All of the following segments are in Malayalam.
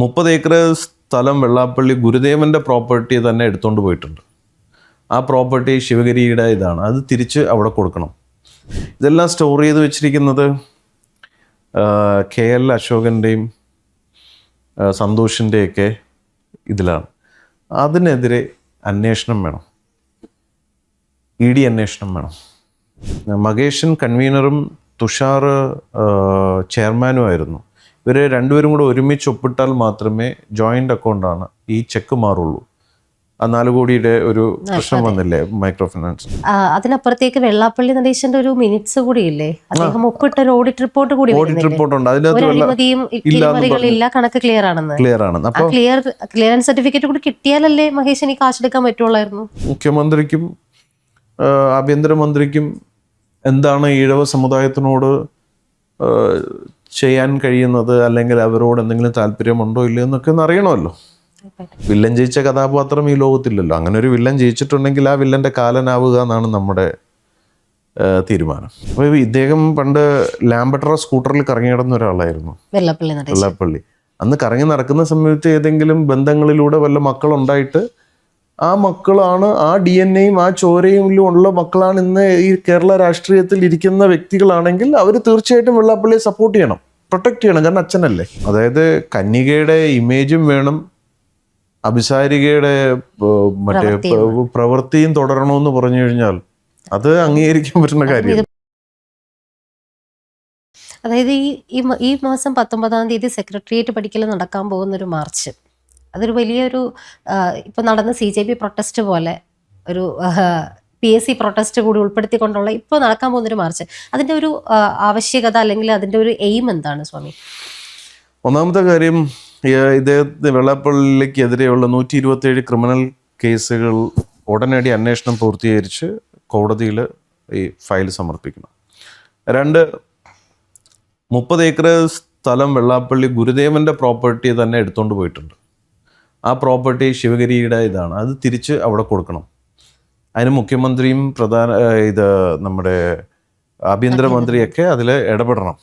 30 ഏക്കർ സ്ഥലം വെള്ളാപ്പള്ളി ഗുരുദേവൻ്റെ പ്രോപ്പർട്ടി തന്നെ എടുത്തുകൊണ്ട് പോയിട്ടുണ്ട്. ആ പ്രോപ്പർട്ടി ശിവഗിരിയുടെ ഇതാണ്, അത് തിരിച്ച് അവിടെ കൊടുക്കണം. ഇതെല്ലാം സ്റ്റോർ ചെയ്ത് വെച്ചിരിക്കുന്നത് KL അശോകൻ്റെയും സന്തോഷിൻ്റെയൊക്കെ ഇതിലാണ്. അതിനെതിരെ അന്വേഷണം വേണം, ED അന്വേഷണം വേണം. മകേഷൻ കൺവീനറും തുഷാർ ചെയർമാനുമായിരുന്നു. ഇവർ രണ്ടുപേരും കൂടെ ഒരുമിച്ച് ഒപ്പിട്ടാൽ മാത്രമേ ജോയിൻ്റ് അക്കൗണ്ടാണ് ഈ ചെക്ക് മാറുള്ളൂ. ആ 4 കോടിയുടെ ഒരു പ്രശ്നം വന്നില്ലേ മൈക്രോ ഫിനാൻസ്. അതിനപ്പുറത്തേക്ക് വെള്ളാപ്പള്ളി നടേശന്റെ ഒരു മിനിറ്റ്സ് കൂടി ഇല്ലേ, അദ്ദേഹം ഒപ്പിട്ട ഒരു ഓഡിറ്റ് റിപ്പോർട്ട് കൂടി ഓഡിറ്റ് റിപ്പോർട്ട് ഉണ്ട്, അതിനകത്ത് കണക്ക് ക്ലിയർ ആണെന്ന്. അപ്പോൾ ക്ലിയറൻസ് സർട്ടിഫിക്കറ്റ് കൂടി കിട്ടിയാലല്ലേ മഹേഷ് എനിക്ക് കാശെടുക്കാൻ പറ്റുള്ളായിരുന്നു. മുഖ്യമന്ത്രിക്കും ആഭ്യന്തരമന്ത്രിക്കും എന്താണ് ഈഴവ സമുദായത്തിനോട് ചെയ്യാൻ കഴിയുന്നത്, അല്ലെങ്കിൽ അവരോട് എന്തെങ്കിലും താല്പര്യമുണ്ടോ ഇല്ലയോ എന്നൊക്കെ ഒന്ന് അറിയണമല്ലോ. വില്ലൻ ജയിച്ച കഥാപാത്രം ഈ ലോകത്തില്ലല്ലോ. അങ്ങനെ ഒരു വില്ലൻ ജയിച്ചിട്ടുണ്ടെങ്കിൽ ആ വില്ലൻ്റെ കാലനാവുക എന്നാണ് നമ്മുടെ തീരുമാനം. അപ്പോൾ ഇദ്ദേഹം പണ്ട് ലാംബട്ര സ്കൂട്ടറിൽ കറങ്ങി നടന്ന ഒരാളായിരുന്നു വെള്ളാപ്പള്ളി. അന്ന് കറങ്ങി നടക്കുന്ന സമയത്ത് ഏതെങ്കിലും ബന്ധങ്ങളിലൂടെ വല്ല മക്കളുണ്ടായിട്ട് ആ മക്കളാണ്, ആ DNA-യും ആ ചോരയും ഉള്ള മക്കളാണ് ഇന്ന് ഈ കേരള രാഷ്ട്രീയത്തിൽ ഇരിക്കുന്ന വ്യക്തികളാണെങ്കിൽ അവർ തീർച്ചയായിട്ടും വെള്ളാപ്പള്ളിയെ സപ്പോർട്ട് ചെയ്യണം, പ്രൊട്ടക്ട് ചെയ്യണം. കാരണം അച്ഛനല്ലേ. അതായത് കന്യകയുടെ ഇമേജും വേണം, അഭിസാരികയുടെ മറ്റേ പ്രവൃത്തിയും തുടരണമെന്ന് പറഞ്ഞു കഴിഞ്ഞാൽ അത് അംഗീകരിക്കാൻ പറ്റുന്ന കാര്യം. അതായത് ഈ മാസം 19-ാം തീയതി സെക്രട്ടേറിയറ്റ് പടിക്കൽ നടക്കാൻ പോകുന്നൊരു മാർച്ച്, അതൊരു വലിയൊരു ഇപ്പം നടന്ന CJP പ്രൊട്ടസ്റ്റ് പോലെ ഒരു PSC പ്രൊട്ടസ്റ്റ് കൂടി ഉൾപ്പെടുത്തിക്കൊണ്ടുള്ള ഇപ്പോൾ നടക്കാൻ പോകുന്നൊരു മാർച്ച്, അതിൻ്റെ ഒരു ആവശ്യകത അല്ലെങ്കിൽ അതിൻ്റെ ഒരു എയിം എന്താണ് സ്വാമി? ഒന്നാമത്തെ കാര്യം, ഇദ്ദേഹത്തിന് വെള്ളാപ്പള്ളിക്കെതിരെയുള്ള 127 ക്രിമിനൽ കേസുകൾ ഉടനടി അന്വേഷണം പൂർത്തീകരിച്ച് കോടതിയിൽ ഈ ഫയൽ സമർപ്പിക്കണം. 2, 30 ഏക്കർ സ്ഥലം വെള്ളാപ്പള്ളി ഗുരുദേവൻ്റെ പ്രോപ്പർട്ടി തന്നെ എടുത്തുകൊണ്ട് പോയിട്ടുണ്ട്. ആ പ്രോപ്പർട്ടി ശിവഗിരിയുടെ ഇതാണ്, അത് തിരിച്ച് അവിടെ കൊടുക്കണം. അതിന് മുഖ്യമന്ത്രിയും നമ്മുടെ ആഭ്യന്തരമന്ത്രിയൊക്കെ അതിൽ ഇടപെടണം.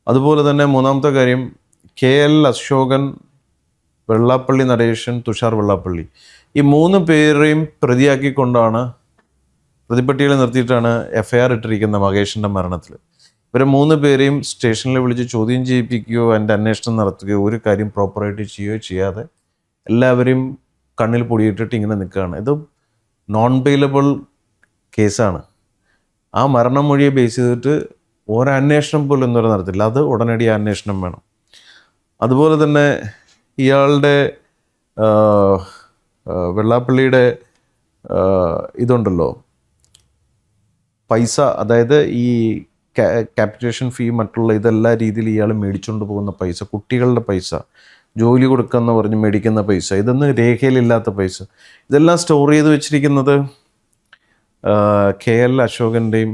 അതുപോലെ തന്നെ 3-ാമത്തെ കാര്യം, KL അശോകൻ, വെള്ളാപ്പള്ളി നടേശൻ, തുഷാർ വെള്ളാപ്പള്ളി, ഈ 3 പേരെയും പ്രതിയാക്കിക്കൊണ്ടാണ്, പ്രതിപട്ടികയിൽ നിർത്തിയിട്ടാണ് FIR ഇട്ടിരിക്കുന്ന മകേഷിൻ്റെ മരണത്തിൽ. ഇവരെ 3 പേരെയും സ്റ്റേഷനിൽ വിളിച്ച് ചോദ്യം ചെയ്യിപ്പിക്കുകയോ അതിൻ്റെ അന്വേഷണം നടത്തുകയോ ഒരു കാര്യം പ്രോപ്പറായിട്ട് ചെയ്യുകയോ ചെയ്യാതെ എല്ലാവരെയും കണ്ണിൽ പൊടിയിട്ടിട്ട് ഇങ്ങനെ നിൽക്കുകയാണ്. ഇത് നോൺ ബെയിലബിൾ കേസാണ്. ആ മരണമൊഴിയെ ബേസ് ചെയ്തിട്ട് ഒരന്വേഷണം പോലും ഇന്നുവരെ നടത്തില്ല. അത് ഉടനടി അന്വേഷണം വേണം. അതുപോലെ തന്നെ ഇയാളുടെ വെള്ളാപ്പള്ളിയുടെ ഇതുണ്ടല്ലോ പൈസ, അതായത് ഈ ക്യാപിറ്റേഷൻ ഫീ മറ്റുള്ള ഇതെല്ലാ രീതിയിൽ ഇയാൾ മേടിച്ചുകൊണ്ട് പോകുന്ന പൈസ, കുട്ടികളുടെ പൈസ, ജോലി കൊടുക്കാമെന്ന് പറഞ്ഞ് മേടിക്കുന്ന പൈസ, ഇതൊന്നും രേഖയിലില്ലാത്ത പൈസ, ഇതെല്ലാം സ്റ്റോർ ചെയ്ത് വെച്ചിരിക്കുന്നത് KL അശോകൻ്റെയും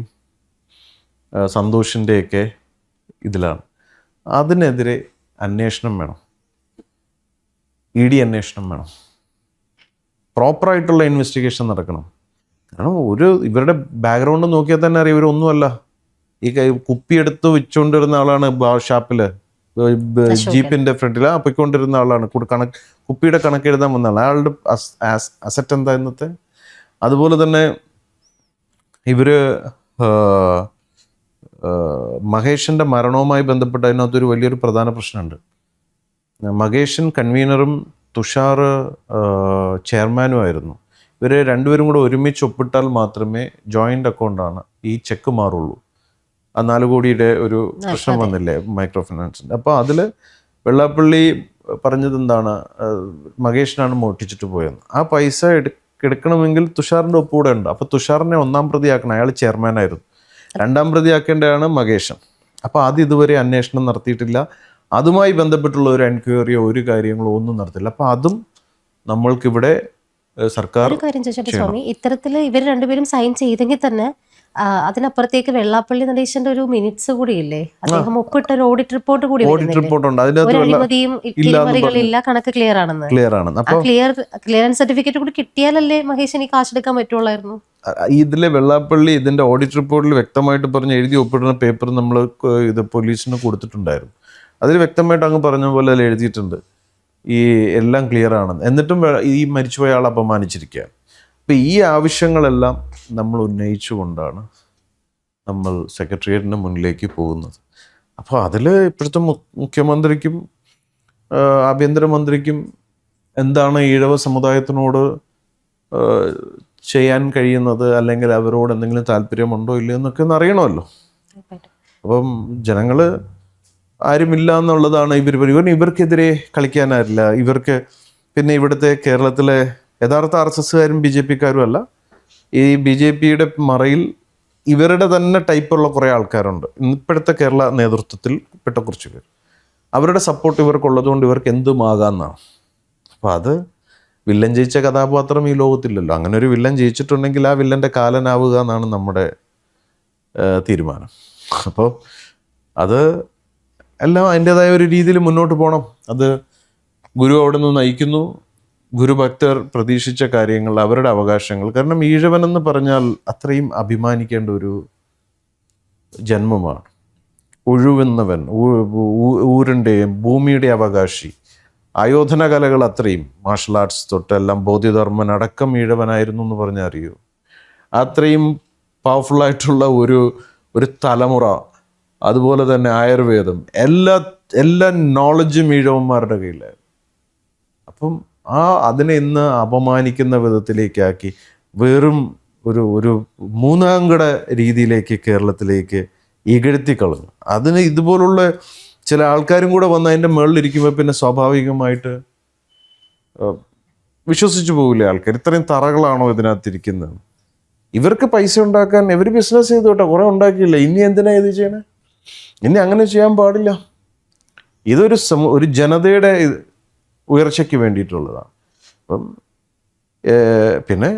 സന്തോഷിൻ്റെയൊക്കെ ഇതിലാണ്. അതിനെതിരെ അന്വേഷണം വേണം, ED അന്വേഷണം വേണം, പ്രോപ്പറായിട്ടുള്ള ഇൻവെസ്റ്റിഗേഷൻ നടക്കണം. കാരണം ഇവരുടെ ബാക്ക്ഗ്രൗണ്ട് നോക്കിയാൽ തന്നെ അറിയാം, ഇവരൊന്നുമല്ല. ഈ കുപ്പിയെടുത്ത് വെച്ചുകൊണ്ടിരുന്ന ആളാണ് ഷാപ്പില്, ജീപ്പിന്റെ ഫ്രണ്ടിൽ പൊയ്ക്കൊണ്ടിരുന്ന ആളാണ്. കുപ്പിയുടെ കണക്ക് എഴുതാൻ വന്ന ആളാണ്. അയാളുടെ അസറ്റ് എന്താ ഇന്നത്തെ. അതുപോലെ തന്നെ ഇവര് മഹേഷിന്റെ മരണവുമായി ബന്ധപ്പെട്ട് അതിനകത്തൊരു വലിയൊരു പ്രധാന പ്രശ്നമുണ്ട്. മകേഷൻ കൺവീനറും തുഷാർ ചെയർമാനുമായിരുന്നു. ഇവർ രണ്ടുപേരും കൂടെ ഒരുമിച്ച് ഒപ്പിട്ടാൽ മാത്രമേ ജോയിൻ്റ് അക്കൗണ്ടാണ് ഈ ചെക്ക് മാറുള്ളൂ. ആ 4 കോടിയുടെ ഒരു പ്രശ്നം വന്നില്ലേ മൈക്രോ ഫിനാൻസിൻ്റെ. അപ്പോൾ അതിൽ വെള്ളാപ്പള്ളി പറഞ്ഞത് എന്താണ്, മകേഷിനാണ് മോഷ്ടിച്ചിട്ട് പോയെന്ന്. ആ പൈസ എടുക്കണമെങ്കിൽ തുഷാറിൻ്റെ ഒപ്പുകൂടെ ഉണ്ട്. അപ്പോൾ തുഷാറിനെ 1-ാം പ്രതിയാക്കണം, അയാൾ ചെയർമാനായിരുന്നു. 2-ാം പ്രതിയാക്കേണ്ടതാണ് മകേഷൻ. അപ്പോൾ അത് ഇതുവരെ അന്വേഷണം നടത്തിയിട്ടില്ല. അതുമായി ബന്ധപ്പെട്ടുള്ള ഒരു എൻക്വയറിയോ ഒരു കാര്യങ്ങളോ ഒന്നും നടത്തില്ല. അപ്പോൾ അതും നമ്മൾക്കിവിടെ സർക്കാർ സ്വാമി, ഇത്തരത്തിൽ ഇവർ രണ്ടുപേരും സൈൻ ചെയ്തെങ്കിൽ തന്നെ അതിനപ്പുറത്തേക്ക് വെള്ളാപ്പള്ളി നടേശന്റെ ഒരു മിനിറ്റ്സ് കൂടി ഇല്ലേ, അദ്ദേഹം ഒപ്പിട്ട ഒരു ഓഡിറ്റ് റിപ്പോർട്ട് കൂടി കണക്ക് ക്ലിയർ ആണെന്ന്. ക്ലിയറൻസ് സർട്ടിഫിക്കറ്റ് കൂടി കിട്ടിയാലല്ലേ മഹേഷ് എനിക്ക് കാശെടുക്കാൻ പറ്റുള്ളായിരുന്നു. ഇതിലെ വെള്ളാപ്പള്ളി ഇതിന്റെ ഓഡിറ്റ് റിപ്പോർട്ടിൽ വ്യക്തമായിട്ട് പറഞ്ഞ് എഴുതി ഒപ്പിടുന്ന പേപ്പർ നമ്മൾ ഇത് പോലീസിന് കൊടുത്തിട്ടുണ്ടായിരുന്നു. അതിൽ വ്യക്തമായിട്ട് അങ്ങ് പറഞ്ഞ പോലെ അതിൽ എഴുതിയിട്ടുണ്ട് ഈ എല്ലാം ക്ലിയർ ആണെന്ന്. എന്നിട്ടും ഈ മരിച്ചുപോയ ആൾ അപമാനിച്ചിരിക്കുകയാണ്. അപ്പം ഈ ആവശ്യങ്ങളെല്ലാം നമ്മൾ ഉന്നയിച്ചുകൊണ്ടാണ് നമ്മൾ സെക്രട്ടേറിയറ്റിന് മുന്നിലേക്ക് പോകുന്നത്. അപ്പോൾ അതിൽ ഇപ്പോഴത്തെ മുഖ്യമന്ത്രിക്കും ആഭ്യന്തരമന്ത്രിക്കും എന്താണ് ഈഴവ സമുദായത്തിനോട് ചെയ്യാൻ കഴിയുന്നത്, അല്ലെങ്കിൽ അവരോട് എന്തെങ്കിലും താല്പര്യമുണ്ടോ ഇല്ലയോ എന്നൊക്കെ ഒന്ന് അറിയണമല്ലോ. അപ്പം ജനങ്ങൾ ആരുമില്ല എന്നുള്ളതാണ് ഇവർക്കെതിരെ കളിക്കാനാരില്ല. ഇവർക്ക് പിന്നെ ഇവിടുത്തെ കേരളത്തിലെ യഥാർത്ഥ RSSകാരും BJPക്കാരും അല്ല, ഈ BJPയുടെ മറയിൽ ഇവരുടെ തന്നെ ടൈപ്പുള്ള കുറേ ആൾക്കാരുണ്ട് ഇപ്പോഴത്തെ കേരള നേതൃത്വത്തിൽ പെട്ട കുറച്ച് പേർ. അവരുടെ സപ്പോർട്ട് ഇവർക്കുള്ളത് കൊണ്ട് ഇവർക്ക് എന്തുമാകാമെന്നാണ്. അപ്പം അത് വില്ലൻ ജയിച്ച കഥാപാത്രം ഈ ലോകത്തില്ലല്ലോ. അങ്ങനെ ഒരു വില്ലൻ ജയിച്ചിട്ടുണ്ടെങ്കിൽ ആ വില്ലൻ്റെ കാലനാവുക എന്നാണ് നമ്മുടെ തീരുമാനം. അപ്പോൾ അത് എല്ലാം അതിൻ്റെതായ ഒരു രീതിയിൽ മുന്നോട്ട് പോകണം. അത് ഗുരു അവിടെ നിന്ന് നയിക്കുന്നു. ഗുരുഭക്തർ പ്രതീക്ഷിച്ച കാര്യങ്ങൾ, അവരുടെ അവകാശങ്ങൾ. കാരണം ഈഴവനെന്ന് പറഞ്ഞാൽ അത്രയും അഭിമാനിക്കേണ്ട ഒരു ജന്മമാണ്. ഒഴുകുന്നവൻ, ഊരിൻ്റെയും ഭൂമിയുടെ അവകാശി. ആയോധന കലകൾ അത്രയും, മാർഷൽ ആർട്സ് തൊട്ടെല്ലാം ബോധിധർമ്മൻ അടക്കം ഈഴവനായിരുന്നു എന്ന് പറഞ്ഞാൽ അറിയൂ. അത്രയും പവർഫുള്ളായിട്ടുള്ള ഒരു തലമുറ. അതുപോലെ തന്നെ ആയുർവേദം, എല്ലാ നോളജും ഈഴവന്മാരുടെ കയ്യിലായിരുന്നു. അപ്പം അതിനെ ഇന്ന് അപമാനിക്കുന്ന വിധത്തിലേക്കാക്കി വെറും ഒരു മൂന്നാംകിട രീതിയിലേക്ക് കേരളത്തിലേക്ക് ഇകഴ്ത്തിക്കളഞ്ഞു. അതിന് ഇതുപോലുള്ള ചില ആൾക്കാരും കൂടെ വന്ന് അതിൻ്റെ മുകളിലിരിക്കുമ്പോൾ പിന്നെ സ്വാഭാവികമായിട്ട് വിശ്വസിച്ച് പോകില്ലേ ആൾക്കാർ. ഇത്രയും തറകളാണോ ഇതിനകത്തിരിക്കുന്നത്? ഇവർക്ക് പൈസ ഉണ്ടാക്കാൻ ഇവർ ബിസിനസ് ചെയ്തു കേട്ടോ, കുറേ ഉണ്ടാക്കിയില്ല. ഇനി എന്തിനാ ഇത് ചെയ്യണേ? ഇനി അങ്ങനെ ചെയ്യാൻ പാടില്ല. ഒരു ജനതയുടെ ഉയർച്ചയ്ക്ക് വേണ്ടിയിട്ടുള്ളതാണ്. അപ്പം പിന്നെ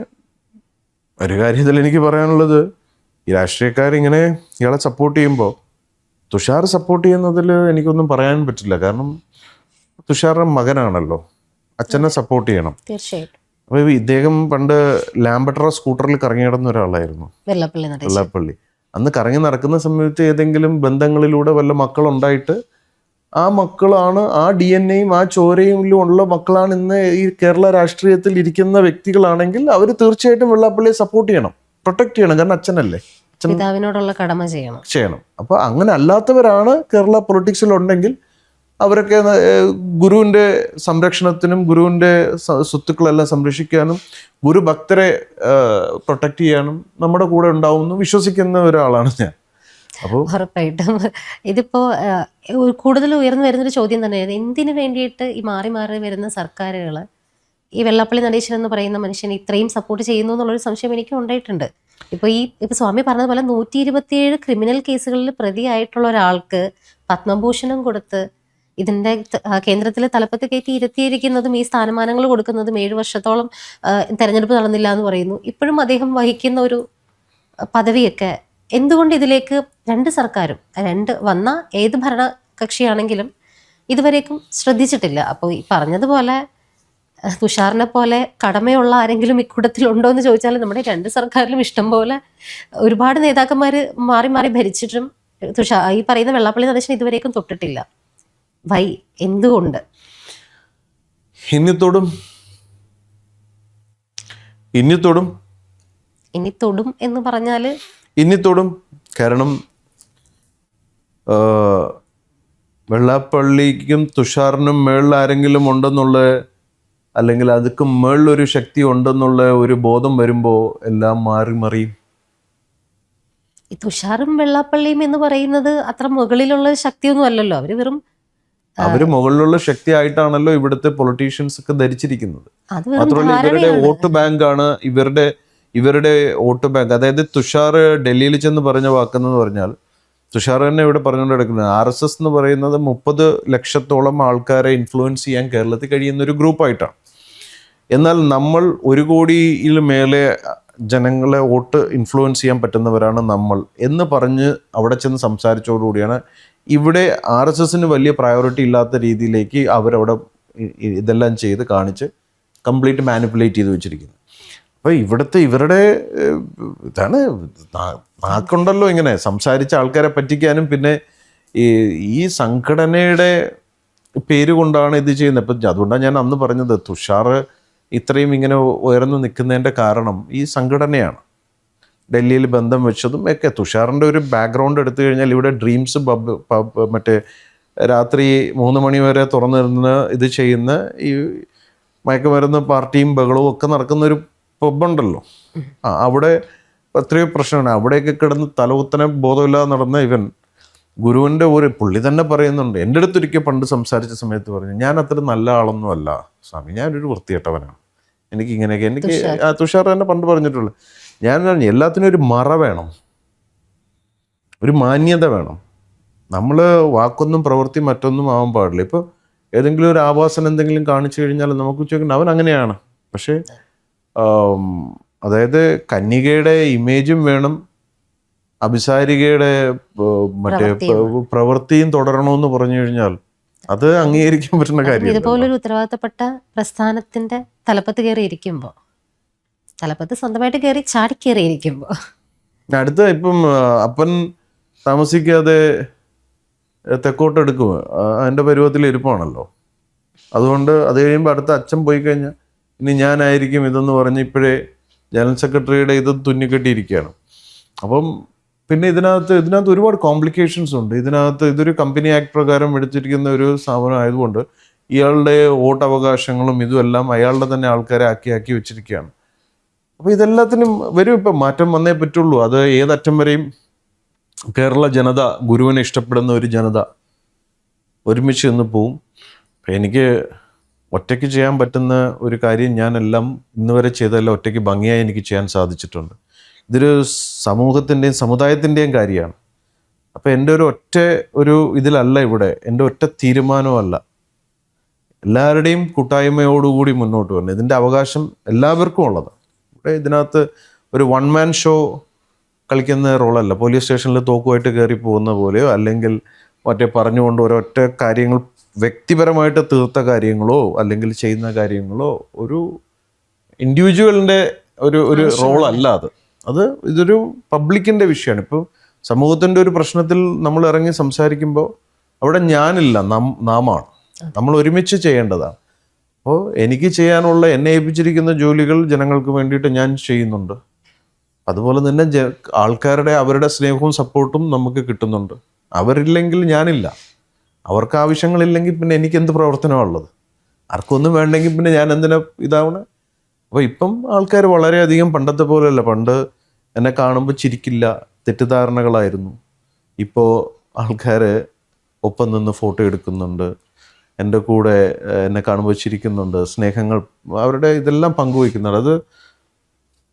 ഒരു കാര്യത്തിൽ എനിക്ക് പറയാനുള്ളത്, ഈ രാഷ്ട്രീയക്കാരിങ്ങനെ ഇയാളെ സപ്പോർട്ട് ചെയ്യുമ്പോൾ തുഷാർ സപ്പോർട്ട് ചെയ്യുന്നതിൽ എനിക്കൊന്നും പറയാൻ പറ്റില്ല. കാരണം തുഷാറിൻ്റെ മകനാണല്ലോ, അച്ഛനെ സപ്പോർട്ട് ചെയ്യണം. തീർച്ചയായിട്ടും. അപ്പോൾ ഇദ്ദേഹം പണ്ട് ലാംബട്ര സ്കൂട്ടറിൽ കറങ്ങി നടന്ന ഒരാളായിരുന്നു, വെള്ളാപ്പള്ളി. അന്ന് കറങ്ങി നടക്കുന്ന സമയത്ത് ഏതെങ്കിലും ബന്ധങ്ങളിലൂടെ വല്ല മക്കളുണ്ടായിട്ട് ആ മക്കളാണ്, ആ DNA-യും ആ ചോരയും ഉള്ള മക്കളാണ് ഇന്ന് ഈ കേരള രാഷ്ട്രീയത്തിൽ ഇരിക്കുന്ന വ്യക്തികളാണെങ്കിൽ അവർ തീർച്ചയായിട്ടും വെള്ളാപ്പള്ളിയെ സപ്പോർട്ട് ചെയ്യണം, പ്രൊട്ടക്ട് ചെയ്യണം. കാരണം അച്ഛനല്ലേ, പിതാവിനോടുള്ള കടമ ചെയ്യണം. അപ്പോൾ അങ്ങനെ അല്ലാത്തവരാണ് കേരള പൊളിറ്റിക്സിലുണ്ടെങ്കിൽ അവരൊക്കെ ഗുരുവിൻ്റെ സംരക്ഷണത്തിനും ഗുരുവിൻ്റെ സ്വത്തുക്കളെല്ലാം സംരക്ഷിക്കാനും ഗുരുഭക്തരെ പ്രൊട്ടക്ട് ചെയ്യാനും നമ്മുടെ കൂടെ ഉണ്ടാവുമെന്ന് വിശ്വസിക്കുന്ന ഒരാളാണ് ഞാൻ. അപ്പോൾ ഉറപ്പായിട്ടും ഇതിപ്പോൾ കൂടുതൽ ഉയർന്നു വരുന്നൊരു ചോദ്യം തന്നെയാണ്, എന്തിനു വേണ്ടിയിട്ട് ഈ മാറി മാറി വരുന്ന സർക്കാരുകൾ ഈ വെള്ളാപ്പള്ളി നടേശൻ എന്ന് പറയുന്ന മനുഷ്യനെ ഇത്രയും സപ്പോർട്ട് ചെയ്യുന്നു എന്നുള്ളൊരു സംശയം എനിക്ക് ഉണ്ടായിട്ടുണ്ട്. ഇപ്പോൾ സ്വാമി പറഞ്ഞതുപോലെ 127 ക്രിമിനൽ കേസുകളിൽ പ്രതിയായിട്ടുള്ള ഒരാൾക്ക് പത്മഭൂഷണം കൊടുത്ത് ഇതിൻ്റെ കേന്ദ്രത്തിലെ തലപ്പത്ത് കയറ്റി ഇരുത്തിയിരിക്കുന്നതും ഈ സ്ഥാനമാനങ്ങൾ കൊടുക്കുന്നതും 7 വർഷത്തോളം തെരഞ്ഞെടുപ്പ് നടന്നില്ല എന്ന് പറയുന്നു. ഇപ്പോഴും അദ്ദേഹം വഹിക്കുന്ന ഒരു പദവിയൊക്കെ എന്തുകൊണ്ട് ഇതിലേക്ക് രണ്ട് സർക്കാരും വന്ന ഏത് ഭരണകക്ഷിയാണെങ്കിലും ഇതുവരേക്കും ശ്രദ്ധിച്ചിട്ടില്ല. അപ്പോൾ ഈ പറഞ്ഞതുപോലെ തുഷാറിനെ പോലെ കടമയുള്ള ആരെങ്കിലും ഇക്കൂട്ടത്തിലുണ്ടോ എന്ന് ചോദിച്ചാൽ നമ്മുടെ രണ്ട് സർക്കാരിലും ഇഷ്ടം പോലെ ഒരുപാട് നേതാക്കന്മാർ മാറി മാറി ഭരിച്ചിട്ടും ഈ പറയുന്ന വെള്ളാപ്പള്ളി നടേശൻ ഇതുവരേക്കും തൊട്ടിട്ടില്ല. എന്തുകൊണ്ട്? ഇനി തൊടും എന്ന് പറഞ്ഞാല് ഇനി തൊടും. കാരണം വെള്ളാപ്പള്ളിക്കും തുഷാറിനും മേളിൽ ആരെങ്കിലും ഉണ്ടെന്നുള്ള, അല്ലെങ്കിൽ അതൊക്കെ മേളിലൊരു ശക്തി ഉണ്ടെന്നുള്ള ഒരു ബോധം വരുമ്പോൾ എല്ലാം മറിയും. ഈ തുഷാറും വെള്ളാപ്പള്ളിയും എന്ന് പറയുന്നത് അത്ര മുകളിലുള്ള ശക്തിയൊന്നും അല്ലല്ലോ. അവര് മുകളിലുള്ള ശക്തി ആയിട്ടാണല്ലോ ഇവിടുത്തെ പൊളിറ്റീഷ്യൻസ് ഒക്കെ ധരിച്ചിരിക്കുന്നത്. മാത്രമല്ല ഇവരുടെ വോട്ട് ബാങ്ക് ആണ്, ഇവരുടെ വോട്ട് ബാങ്ക്. അതായത് തുഷാർ ഡൽഹിയിൽ ചെന്ന് പറഞ്ഞ വാക്കെന്ന് പറഞ്ഞാൽ, തുഷാർ തന്നെ ഇവിടെ പറഞ്ഞുകൊണ്ട് കിടക്കുന്നത് RSS എന്ന് പറയുന്നത് 30 ലക്ഷത്തോളം ആൾക്കാരെ ഇൻഫ്ലുവൻസ് ചെയ്യാൻ കേരളത്തിൽ കഴിയുന്ന ഒരു ഗ്രൂപ്പായിട്ടാണ്. എന്നാൽ നമ്മൾ 1 കോടിയിൽ മേലെ ജനങ്ങളെ വോട്ട് ഇൻഫ്ലുവൻസ് ചെയ്യാൻ പറ്റുന്നവരാണ് നമ്മൾ എന്ന് പറഞ്ഞ് അവിടെ ചെന്ന് സംസാരിച്ചതോടുകൂടിയാണ് ഇവിടെ RSSന് വലിയ പ്രയോറിറ്റി ഇല്ലാത്ത രീതിയിലേക്ക് അവരവിടെ ഇതെല്ലാം ചെയ്ത് കാണിച്ച് കംപ്ലീറ്റ് മാനിപ്പുലേറ്റ് ചെയ്ത് വെച്ചിരിക്കുന്നത്. അപ്പോൾ ഇവരുടെ ഇതാണ് നാക്കുണ്ടല്ലോ ഇങ്ങനെ സംസാരിച്ച ആൾക്കാരെ പറ്റിക്കാനും പിന്നെ ഈ സംഘടനയുടെ പേര് കൊണ്ടാണ് ഇത് ചെയ്യുന്നത്. ഇപ്പം അതുകൊണ്ടാണ് ഞാൻ അന്ന് പറഞ്ഞത് തുഷാർ ഇത്രയും ഇങ്ങനെ ഉയർന്നു നിൽക്കുന്നതിൻ്റെ കാരണം ഈ സംഘടനയാണ്. ഡൽഹിയിൽ ബന്ധം വെച്ചതും ഒക്കെ. തുഷാറിൻ്റെ ഒരു ബാക്ക്ഗ്രൗണ്ട് എടുത്തു കഴിഞ്ഞാൽ ഇവിടെ ഡ്രീംസ് മറ്റേ രാത്രി 3 മണി വരെ തുറന്നിരുന്ന് ഇത് ചെയ്യുന്ന ഈ മയക്കുമരുന്ന് പാർട്ടിയും ബഹളവും ഒക്കെ നടക്കുന്ന ഒരു പബ്ബുണ്ടല്ലോ, അവിടെ എത്രയോ പ്രശ്നമാണ്. അവിടെയൊക്കെ കിടന്ന് തലകുത്തനെ ബോധമില്ലാതെ നടന്ന ഇവൻ ഗുരുവിൻ്റെ ഒരു പുള്ളി തന്നെ പറയുന്നുണ്ട്. എൻ്റെ അടുത്തൊരിക്കൽ പണ്ട് സംസാരിച്ച സമയത്ത് പറഞ്ഞു, ഞാൻ അത്ര നല്ല ആളൊന്നും അല്ല സ്വാമി, ഞാനൊരു വൃത്തികെട്ടവനാണ്, എനിക്ക് ഇങ്ങനെയൊക്കെ. എനിക്ക് തുഷാർ തന്നെ പണ്ട് പറഞ്ഞിട്ടുള്ളൂ, ഞാൻ പറഞ്ഞു എല്ലാത്തിനും ഒരു മറ വേണം, ഒരു മാന്യത വേണം. നമ്മൾ വാക്കൊന്നും പ്രവൃത്തി മറ്റൊന്നും ആവാൻ പാടില്ല. ഇപ്പോൾ ഏതെങ്കിലും ഒരു ആഭാസനം എന്തെങ്കിലും കാണിച്ചു കഴിഞ്ഞാൽ നമുക്ക് ചോദിക്കണം അവൻ അങ്ങനെയാണ്. പക്ഷേ അതായത് കന്യകയുടെ ഇമേജും വേണം, അഭിസാരികയുടെ മറ്റേ പ്രവൃത്തിയും തുടരണമെന്ന് പറഞ്ഞു കഴിഞ്ഞാൽ അത് അംഗീകരിക്കാൻ പറ്റുന്ന കാര്യം. ഇതുപോലൊരു ഉത്തരവാദിത്തപ്പെട്ട പ്രസ്ഥാനത്തിന്റെ തലപ്പത്ത് കയറി ഇരിക്കുമ്പോൾ, തലപ്പത്ത് സ്വന്തമായിട്ട് കയറി ചാടിക്കേറി ഇരിക്കുമ്പോൾ, അടുത്ത ഇപ്പം അപ്പൻ താമസിക്കാതെ തെക്കോട്ടെടുക്കും, അതിൻ്റെ പരുവത്തിൽ ഇരിപ്പാണല്ലോ. അതുകൊണ്ട് അത് കഴിയുമ്പോൾ അടുത്ത അച്ഛൻ പോയി കഴിഞ്ഞാൽ ഇനി ഞാനായിരിക്കും ഇതെന്ന് പറഞ്ഞ് ഇപ്പോഴേ ജനറൽ സെക്രട്ടറിയുടെ ഇത് തുന്നിക്കെട്ടിയിരിക്കുകയാണ്. അപ്പം പിന്നെ ഇതിനകത്ത് ഒരുപാട് കോംപ്ലിക്കേഷൻസ് ഉണ്ട്. ഇതൊരു കമ്പനി ആക്ട് പ്രകാരം എടുത്തിരിക്കുന്ന ഒരു സ്ഥാപനം ആയതുകൊണ്ട് ഇയാളുടെ വോട്ടവകാശങ്ങളും ഇതുമെല്ലാം അയാളുടെ തന്നെ ആൾക്കാരെ ആക്കി വെച്ചിരിക്കുകയാണ്. അപ്പോൾ ഇതെല്ലാത്തിനും വരും, ഇപ്പം മാറ്റം വന്നേ പറ്റുള്ളൂ. അത് ഏതറ്റം വരെയും കേരള ജനത, ഗുരുവിനെ ഇഷ്ടപ്പെടുന്ന ഒരു ജനത ഒരുമിച്ച് നിന്ന് പോവും. എനിക്ക് ഒറ്റയ്ക്ക് ചെയ്യാൻ പറ്റുന്ന ഒരു കാര്യം ഞാനെല്ലാം ഇന്ന് വരെ ചെയ്തതെല്ലാം ഒറ്റയ്ക്ക് ഭംഗിയായി എനിക്ക് ചെയ്യാൻ സാധിച്ചിട്ടുണ്ട്. ഇതൊരു സമൂഹത്തിൻ്റെയും സമുദായത്തിൻ്റെയും കാര്യമാണ്. അപ്പോൾ എൻ്റെ ഒരു ഇതിലല്ല ഇവിടെ, എൻ്റെ ഒറ്റ തീരുമാനമല്ല, എല്ലാവരുടെയും കൂട്ടായ്മയോടുകൂടി മുന്നോട്ട് വരണം. ഇതിൻ്റെ അവകാശം എല്ലാവർക്കും ഉള്ളതാണ്. ഇവിടെ ഇതിനകത്ത് ഒരു വൺ മാൻ ഷോ കളിക്കുന്ന റോളല്ല. പോലീസ് സ്റ്റേഷനിൽ തോക്കുമായിട്ട് കയറി പോകുന്ന പോലെയോ അല്ലെങ്കിൽ മറ്റേ പറഞ്ഞുകൊണ്ട് ഒരൊറ്റ കാര്യങ്ങൾ വ്യക്തിപരമായിട്ട് തീർത്ത കാര്യങ്ങളോ അല്ലെങ്കിൽ ചെയ്യുന്ന കാര്യങ്ങളോ ഒരു ഇൻഡിവിജ്വലിൻ്റെ ഒരു റോളല്ല അത് ഇതൊരു പബ്ലിക്കിൻ്റെ വിഷയമാണ്. ഇപ്പോൾ സമൂഹത്തിൻ്റെ ഒരു പ്രശ്നത്തിൽ നമ്മൾ ഇറങ്ങി സംസാരിക്കുമ്പോൾ അവിടെ ഞാനില്ല, നാമാണ്, നമ്മൾ ഒരുമിച്ച് ചെയ്യേണ്ടതാണ്. അപ്പോൾ എനിക്ക് ചെയ്യാനുള്ള, എന്നെ ഏൽപ്പിച്ചിരിക്കുന്ന ജോലികൾ ജനങ്ങൾക്ക് വേണ്ടിയിട്ട് ഞാൻ ചെയ്യുന്നുണ്ട്. അതുപോലെ തന്നെ ആൾക്കാരുടെ അവരുടെ സ്നേഹവും സപ്പോർട്ടും നമുക്ക് കിട്ടുന്നുണ്ട്. അവരില്ലെങ്കിൽ ഞാനില്ല. അവർക്ക് ആവശ്യങ്ങളില്ലെങ്കിൽ പിന്നെ എനിക്ക് എന്ത് പ്രവർത്തനമാണുള്ളത്? ആർക്കൊന്നും വേണ്ടെങ്കിൽ പിന്നെ ഞാൻ എന്തിനാ ഇതാവണേ? അപ്പോൾ ഇപ്പം ആൾക്കാർ വളരെയധികം പണ്ടത്തെ പോലെയല്ല. പണ്ട് എന്നെ കാണുമ്പോൾ ചിരിക്കില്ല, തെറ്റിദ്ധാരണകളായിരുന്നു. ഇപ്പോൾ ആൾക്കാർ ഒപ്പം നിന്ന് ഫോട്ടോ എടുക്കുന്നുണ്ട്, എൻ്റെ കൂടെ എന്നെ കാണുമ്പോൾ ചിരിക്കുന്നുണ്ട്, സ്നേഹങ്ങൾ അവരുടെ ഇതെല്ലാം പങ്കുവയ്ക്കുന്നുണ്ട്. അത്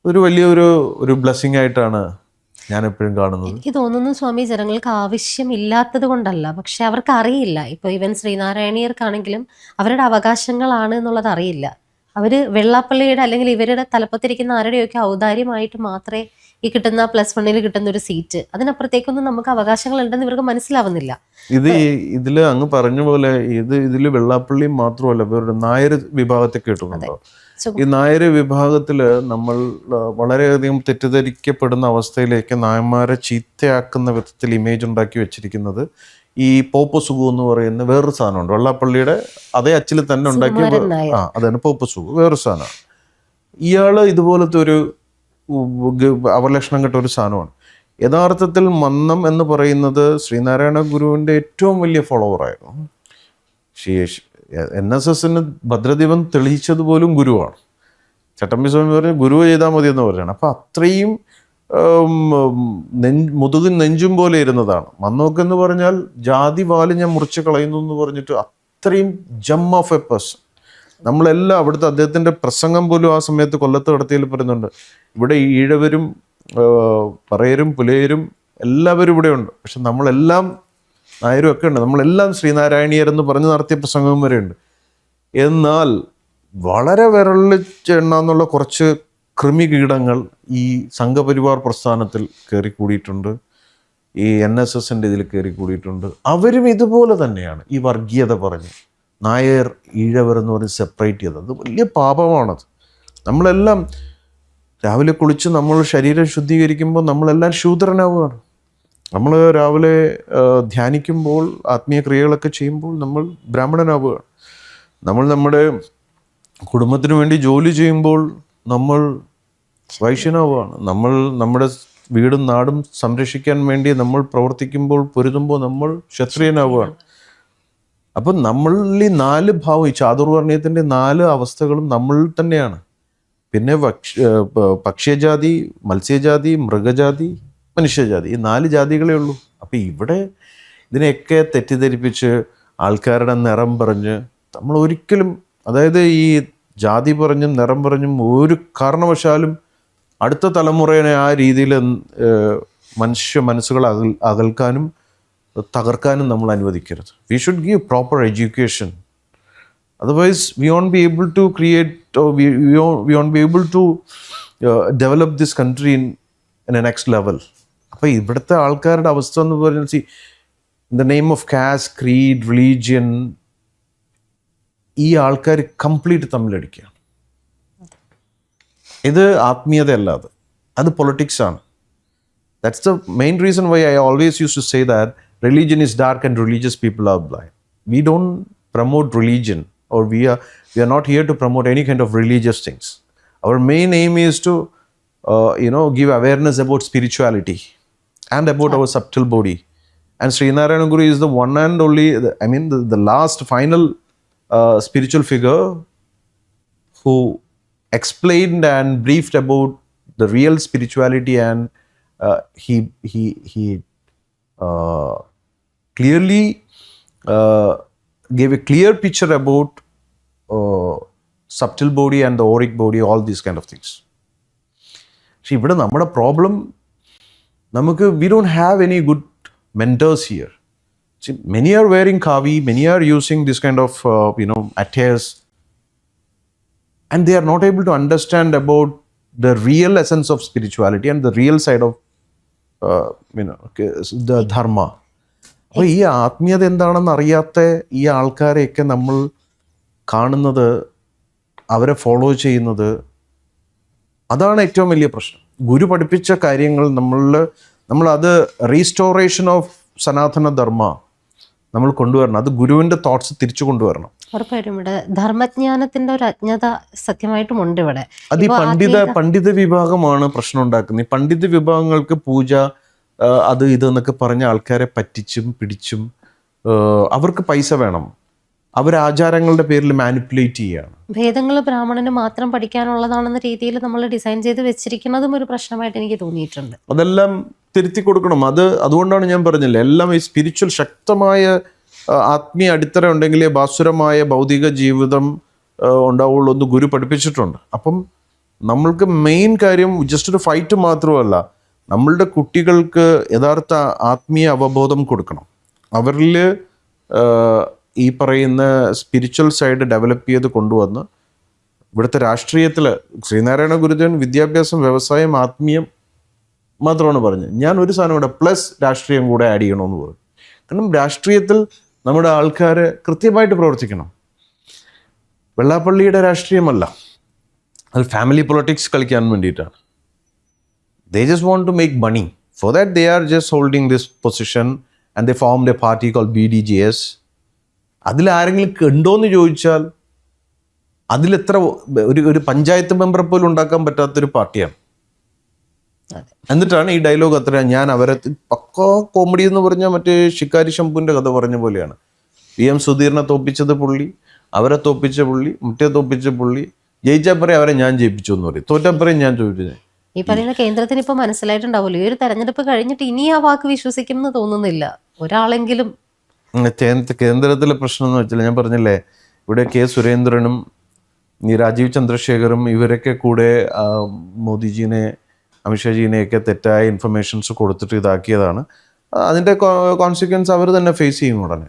ഒരു വലിയൊരു ബ്ലെസ്സിങ് ആയിട്ടാണ് ഞാൻ എപ്പോഴും കാണുന്നത്. എനിക്ക് തോന്നുന്നു സ്വാമി, ജനങ്ങൾക്ക് ആവശ്യമില്ലാത്തത് കൊണ്ടല്ല, പക്ഷെ അവർക്ക് അറിയില്ല. ഇപ്പോൾ ഇവൻ ശ്രീനാരായണീയർക്കാണെങ്കിലും അവരുടെ അവകാശങ്ങളാണ് എന്നുള്ളത് അറിയില്ല. അവർ വെള്ളാപ്പള്ളിയുടെ അല്ലെങ്കിൽ ഇവരുടെ തലപ്പത്തിരിക്കുന്ന ആരുടെയൊക്കെ ഔദാര്യമായിട്ട് മാത്രമേ ഈ കിട്ടുന്ന +1 കിട്ടുന്ന ഒരു സീറ്റ്, അതിനപ്പുറത്തേക്കൊന്നും നമുക്ക് അവകാശങ്ങൾ ഉണ്ടെന്ന് ഇവർക്ക് മനസ്സിലാവുന്നില്ല. ഇതിൽ അങ്ങ് പറഞ്ഞ പോലെ ഇതിൽ വെള്ളാപ്പള്ളി മാത്രമല്ല, വേറൊരു നായർ വിഭാഗത്തെ കേട്ടുന്നുണ്ടോ? ഈ നായർ വിഭാഗത്തിൽ നമ്മൾ വളരെയധികം തെറ്റിദ്ധരിക്കപ്പെടുന്ന അവസ്ഥയിലേക്ക് നായന്മാരെ ചീത്തയാക്കുന്ന വിധത്തിൽ ഇമേജ് ഉണ്ടാക്കി വെച്ചിരിക്കുന്നത് ഈ പോപ്പ സുഖു എന്ന് പറയുന്ന വേറൊരു സാധനമുണ്ട്. വെള്ളാപ്പള്ളിയുടെ അതേ അച്ചിൽ തന്നെ ഉണ്ടാക്കിയ അതാണ് പോപ്പ സുഖു, വേറൊരു സാധനമാണ്. ഇയാൾ ഇതുപോലത്തെ ഒരു അവലക്ഷണം കെട്ട ഒരു സാധനമാണ്. യഥാർത്ഥത്തിൽ മന്നം എന്ന് പറയുന്നത് ശ്രീനാരായണ ഗുരുവിൻ്റെ ഏറ്റവും വലിയ ഫോളോവറായിരുന്നു. NSSന് ഭദ്രദീപം തെളിയിച്ചതുപോലും ഗുരുവാണ്. ചട്ടമ്പി സ്വാമി പറഞ്ഞ് ഗുരു ചെയ്താൽ മതി എന്ന് പറയുകയാണ്. അപ്പം അത്രയും മുതുകും നെഞ്ചും പോലെ ഇരുന്നതാണ്. മന്നോക്കെന്ന് പറഞ്ഞാൽ ജാതി വാല് ഞാൻ മുറിച്ച് കളയുന്നു എന്ന് പറഞ്ഞിട്ട് അത്രയും ജം ഓഫ് എ പേഴ്സൺ. നമ്മളെല്ലാം അവിടുത്തെ അദ്ദേഹത്തിൻ്റെ പ്രസംഗം പോലും ആ സമയത്ത് കൊല്ലത്ത് നടത്തിയതിൽ പറയുന്നുണ്ട്, ഇവിടെ ഈഴവരും പറയരും പുലയരും എല്ലാവരും ഇവിടെ ഉണ്ട്, പക്ഷെ നമ്മളെല്ലാം നായരും ഒക്കെ ഉണ്ട്, നമ്മളെല്ലാം ശ്രീനാരായണീയർ എന്ന് പറഞ്ഞ് നടത്തിയ പ്രസംഗം വരെ ഉണ്ട്. എന്നാൽ വളരെ വിരളിച്ചെണ്ണാന്നുള്ള കുറച്ച് കൃമികീടങ്ങൾ ഈ സംഘപരിവാർ പ്രസ്ഥാനത്തിൽ കയറിക്കൂടിയിട്ടുണ്ട്, ഈ NSSൻ്റെ ഇതിൽ കയറിക്കൂടിയിട്ടുണ്ട്. അവരും ഇതുപോലെ തന്നെയാണ് ഈ വർഗീയത പറഞ്ഞ് നായർ ഈഴവർ എന്ന് പറഞ്ഞ് സെപ്പറേറ്റ് ചെയ്തത്. അത് വലിയ പാപമാണത്. നമ്മളെല്ലാം രാവിലെ കുളിച്ച് നമ്മൾ ശരീരം ശുദ്ധീകരിക്കുമ്പോൾ നമ്മളെല്ലാം ശൂദ്രനാവുകയാണ്. നമ്മൾ രാവിലെ ധ്യാനിക്കുമ്പോൾ ആത്മീയ ക്രിയകളൊക്കെ ചെയ്യുമ്പോൾ നമ്മൾ ബ്രാഹ്മണനാവുകയാണ്. നമ്മൾ നമ്മുടെ കുടുംബത്തിന് വേണ്ടി ജോലി ചെയ്യുമ്പോൾ നമ്മൾ വൈശ്യനാവുകയാണ്. നമ്മൾ നമ്മുടെ വീടും നാടും സംരക്ഷിക്കാൻ വേണ്ടി നമ്മൾ പ്രവർത്തിക്കുമ്പോൾ പൊരുതുമ്പോൾ നമ്മൾ ക്ഷത്രിയനാവുകയാണ്. അപ്പം നമ്മളിൽ ഈ 4 ഭാവം, ഈ ചാതുർവർണ്ണയത്തിൻ്റെ 4 അവസ്ഥകളും നമ്മളിൽ തന്നെയാണ്. പിന്നെ പക്ഷ്യജാതി, മത്സ്യജാതി, മൃഗജാതി, മനുഷ്യജാതി, ഈ 4 ജാതികളേ ഉള്ളൂ. അപ്പം ഇവിടെ ഇതിനെയൊക്കെ തെറ്റിദ്ധരിപ്പിച്ച് ആൾക്കാരുടെ നിറം പറഞ്ഞ് നമ്മൾ ഒരിക്കലും, അതായത് ഈ ജാതി പറഞ്ഞും നിറം പറഞ്ഞും ഒരു കാരണവശാലും അടുത്ത തലമുറയെ ആ രീതിയിൽ മനുഷ്യ മനസ്സുകൾ അകൽക്കാനും തകർക്കാനും നമ്മൾ അനുവദിക്കരുത്. We should give proper education. Otherwise, we won't be able to create, or we won't be able to develop this country in a next level. അപ്പോൾ ഇവിടുത്തെ ആൾക്കാരുടെ അവസ്ഥ എന്ന് പറഞ്ഞാൽ, in the name of caste, creed, religion, ഈ ആൾക്കാർ കംപ്ലീറ്റ് തമ്മിലടിക്കുകയാണ്. ഇത് ആത്മീയതയല്ലാതെ അത് പൊളിറ്റിക്സ് ആണ്. That's the main reason why I always use to say that religion is dark and religious people are blind. We don't promote religion, or we are not here to promote any kind of religious things. Our main aim is to give awareness about spirituality and about our subtle body. And Srinarayana Guru is the one and only, the last final spiritual figure who explained and briefed about the real spirituality, and he clearly gave a clear picture about subtle body and the auric body, all these kind of things. See, ഇവിടെ നമ്മുടെ പ്രോബ്ലം, നമുക്ക് we don't have any good mentors here. See, many are wearing kavi, many are using this kind of attires, and they are not able to understand about the real essence of spirituality and the real side of the dharma. അപ്പോൾ ഈ ആത്മീയത എന്താണെന്ന് അറിയാത്ത ഈ ആൾക്കാരെയൊക്കെ നമ്മൾ കാണുന്നത്, അവരെ ഫോളോ ചെയ്യുന്നത്, അതാണ് ഏറ്റവും വലിയ പ്രശ്നം. ഗുരു പഠിപ്പിച്ച കാര്യങ്ങൾ നമ്മളത് റീസ്റ്റോറേഷൻ ഓഫ് സനാതന ധർമ്മ നമ്മൾ കൊണ്ടുവരണം. അത് ഗുരുവിൻ്റെ തോട്ട്സ് തിരിച്ചു കൊണ്ടുവരണം. ഉറപ്പായിട്ടും ഇവിടെ ധർമ്മജ്ഞാനത്തിന്റെ ഒരു അജ്ഞത സത്യമായിട്ടും ഉണ്ട് ഇവിടെ. അത് ഈ പണ്ഡിത വിഭാഗമാണ് പ്രശ്നം ഉണ്ടാക്കുന്നത്. ഈ പണ്ഡിത വിഭാഗങ്ങൾക്ക് പൂജ, അത് ഇതെന്നൊക്കെ പറഞ്ഞ ആൾക്കാരെ പറ്റിച്ചും പിടിച്ചും, അവർക്ക് പൈസ വേണം, അവർ ആചാരങ്ങളുടെ പേരിൽ മാനിപ്പുലേറ്റ് ചെയ്യുകയാണ്. ഭേദങ്ങൾ ബ്രാഹ്മണന് മാത്രം പഠിക്കാനുള്ളതാണെന്ന രീതിയിൽ നമ്മൾ ഡിസൈൻ ചെയ്ത് വെച്ചിരിക്കുന്നതും ഒരു പ്രശ്നമായിട്ട് എനിക്ക് തോന്നിയിട്ടുണ്ട്. അതെല്ലാം തിരുത്തി കൊടുക്കണം. അതുകൊണ്ടാണ് ഞാൻ പറഞ്ഞില്ലേ, എല്ലാം ഈ സ്പിരിച്വൽ ശക്തമായ ആത്മീയ അടിത്തറ ഉണ്ടെങ്കിലേ ഭാസുരമായ ഭൗതിക ജീവിതം ഉണ്ടാവുള്ളൂ എന്ന് ഗുരു പഠിപ്പിച്ചിട്ടുണ്ട്. അപ്പം നമ്മൾക്ക് മെയിൻ കാര്യം ജസ്റ്റ് ഒരു ഫൈറ്റ് മാത്രമല്ല, നമ്മളുടെ കുട്ടികൾക്ക് യഥാർത്ഥ ആത്മീയ അവബോധം കൊടുക്കണം. അവരിൽ ഈ പറയുന്ന സ്പിരിച്വൽ സൈഡ് ഡെവലപ്പ് ചെയ്ത് കൊണ്ടുവന്ന് ഇവിടുത്തെ രാഷ്ട്രീയത്തിൽ ശ്രീനാരായണ ഗുരുദേവൻ വിദ്യാഭ്യാസം, വ്യവസായം, ആത്മീയം മാത്രമാണ് പറഞ്ഞത്. ഞാൻ ഒരു സാധനം കൂടെ പ്ലസ് രാഷ്ട്രീയം കൂടെ ആഡ് ചെയ്യണമെന്ന് പറഞ്ഞു. കാരണം രാഷ്ട്രീയത്തിൽ നമ്മുടെ ആൾക്കാർ കൃത്യമായിട്ട് പ്രവർത്തിക്കണം. വെള്ളാപ്പള്ളിയുടെ രാഷ്ട്രീയമല്ല, അത് ഫാമിലി പൊളിറ്റിക്സ് കളിക്കാൻ വേണ്ടിയിട്ടാണ്. They just want to make money. For that, they are just holding this position, and they formed a party called BDJS. അതിൽ ആരെങ്കിലും ഉണ്ടോയെന്ന് ചോദിച്ചാൽ അതിലെത്ര ഒരു പഞ്ചായത്ത് മെമ്പറെ പോലും ഉണ്ടാക്കാൻ പറ്റാത്തൊരു പാർട്ടിയാണ്. എന്നിട്ടാണ് ഈ ഡയലോഗ് അത്ര, ഞാൻ അവരെ പക്കാ കോമഡി എന്ന് പറഞ്ഞാൽ മറ്റേ ഷിക്കാരി ശംഭുവിൻ്റെ കഥ പറഞ്ഞ പോലെയാണ്. PM സുധീറിനെ തോപ്പിച്ചത് പുള്ളി, അവരെ തോപ്പിച്ച പുള്ളി, മറ്റേ തോപ്പിച്ച പുള്ളി, ജയിച്ചാൽ പറയും അവരെ ഞാൻ ജയിപ്പിച്ചു എന്ന് പറയും, തോറ്റാൽ പറയും ഞാൻ ചോദിച്ചത്. ഈ പറയുന്ന കേന്ദ്രത്തിന് ഇപ്പൊ മനസ്സിലായിട്ടുണ്ടാവുമല്ലോ, ഈ ഒരു തെരഞ്ഞെടുപ്പ് കഴിഞ്ഞിട്ട് ഇനി ആ വാക്ക് വിശ്വസിക്കുമെന്ന് തോന്നുന്നില്ല ഒരാളെങ്കിലും. കേന്ദ്രത്തിലെ പ്രശ്നം എന്ന് വെച്ചാൽ ഞാൻ പറഞ്ഞില്ലേ, ഇവിടെ K. സുരേന്ദ്രനും ഈ രാജീവ് ചന്ദ്രശേഖറും ഇവരൊക്കെ കൂടെ മോദിജീനെ, അമിത്ഷാജീനെയൊക്കെ തെറ്റായ ഇൻഫർമേഷൻസ് കൊടുത്തിട്ട് ഇതാക്കിയതാണ്. അതിൻ്റെ കോൺസിക്വൻസ് അവർ തന്നെ ഫേസ് ചെയ്യും ഉടനെ.